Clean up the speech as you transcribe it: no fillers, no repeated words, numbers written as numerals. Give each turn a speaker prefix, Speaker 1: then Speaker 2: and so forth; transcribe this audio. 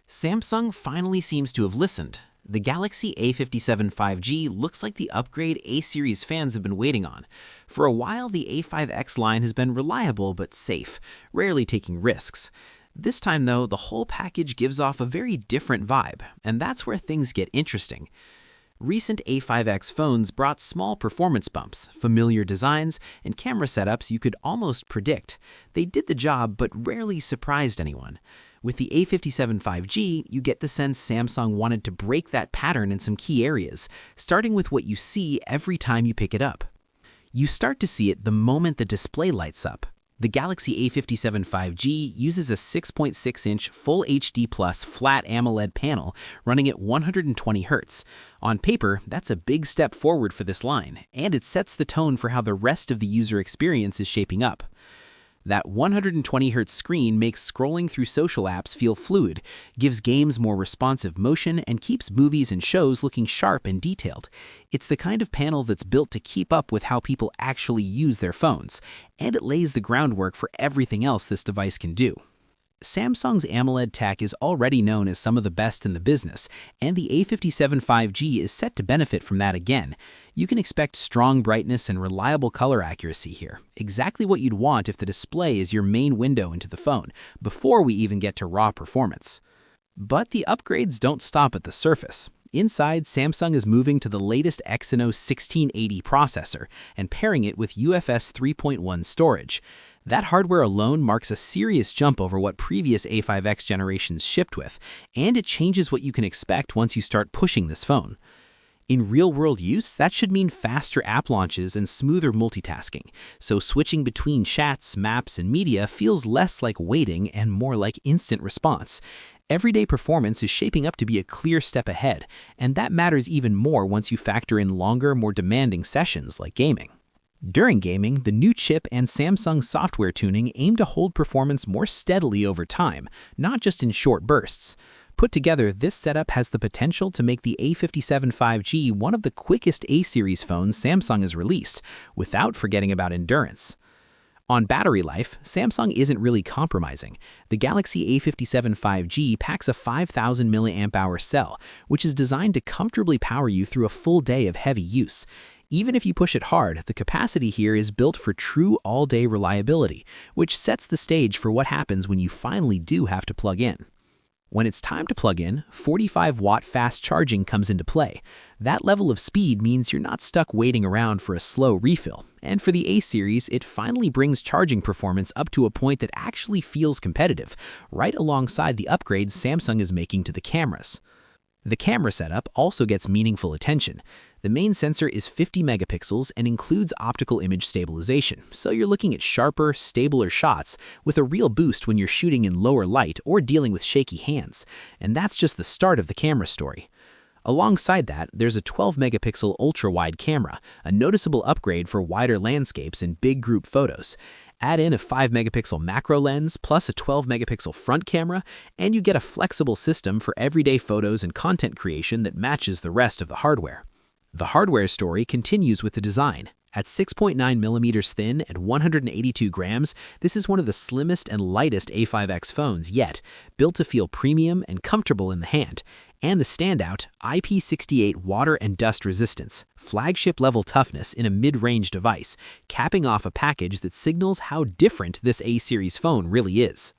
Speaker 1: Samsung finally seems to have listened. The Galaxy A57 5G looks like the upgrade A-series fans have been waiting on. For a while, the A5X line has been reliable but safe, rarely taking risks. This time though, the whole package gives off a very different vibe, and that's where things get interesting. Recent A5X phones brought small performance bumps, familiar designs, and camera setups you could almost predict. They did the job but rarely surprised anyone. With the A57 5G, you get the sense Samsung wanted to break that pattern in some key areas, starting with what you see every time you pick it up. You start to see it the moment the display lights up. The Galaxy A57 5G uses a 6.6-inch Full HD Plus flat AMOLED panel running at 120 Hz. On paper, that's a big step forward for this line, and it sets the tone for how the rest of the user experience is shaping up. That 120 Hz screen makes scrolling through social apps feel fluid, gives games more responsive motion, and keeps movies and shows looking sharp and detailed. It's the kind of panel that's built to keep up with how people actually use their phones, and it lays the groundwork for everything else this device can do. Samsung's AMOLED tech is already known as some of the best in the business, and the A57 5G is set to benefit from that again. You can expect strong brightness and reliable color accuracy here, exactly what you'd want if the display is your main window into the phone, before we even get to raw performance. But the upgrades don't stop at the surface. Inside, Samsung is moving to the latest Exynos 1680 processor and pairing it with UFS 3.1 storage. That hardware alone marks a serious jump over what previous A5X generations shipped with, and it changes what you can expect once you start pushing this phone. In real-world use, that should mean faster app launches and smoother multitasking, so switching between chats, maps, and media feels less like waiting and more like instant response. Everyday performance is shaping up to be a clear step ahead, and that matters even more once you factor in longer, more demanding sessions like gaming. During gaming, the new chip and Samsung software tuning aim to hold performance more steadily over time, not just in short bursts. Put together, this setup has the potential to make the A57 5G one of the quickest A-series phones Samsung has released, without forgetting about endurance. On battery life, Samsung isn't really compromising. The Galaxy A57 5G packs a 5,000 mAh cell, which is designed to comfortably power you through a full day of heavy use. Even if you push it hard, the capacity here is built for true all-day reliability, which sets the stage for what happens when you finally do have to plug in. When it's time to plug in, 45-watt fast charging comes into play. That level of speed means you're not stuck waiting around for a slow refill. And for the A-series, it finally brings charging performance up to a point that actually feels competitive, right alongside the upgrades Samsung is making to the cameras. The camera setup also gets meaningful attention. The main sensor is 50 megapixels and includes optical image stabilization, so you're looking at sharper, stabler shots with a real boost when you're shooting in lower light or dealing with shaky hands. And that's just the start of the camera story. Alongside that, there's a 12-megapixel ultra-wide camera, a noticeable upgrade for wider landscapes and big group photos. Add in a 5-megapixel macro lens plus a 12-megapixel front camera, and you get a flexible system for everyday photos and content creation that matches the rest of the hardware. The hardware story continues with the design. At 6.9 millimeters thin and 182 grams, this is one of the slimmest and lightest A5X phones yet, built to feel premium and comfortable in the hand. And the standout, IP68 water and dust resistance, flagship-level toughness in a mid-range device, capping off a package that signals how different this A-series phone really is.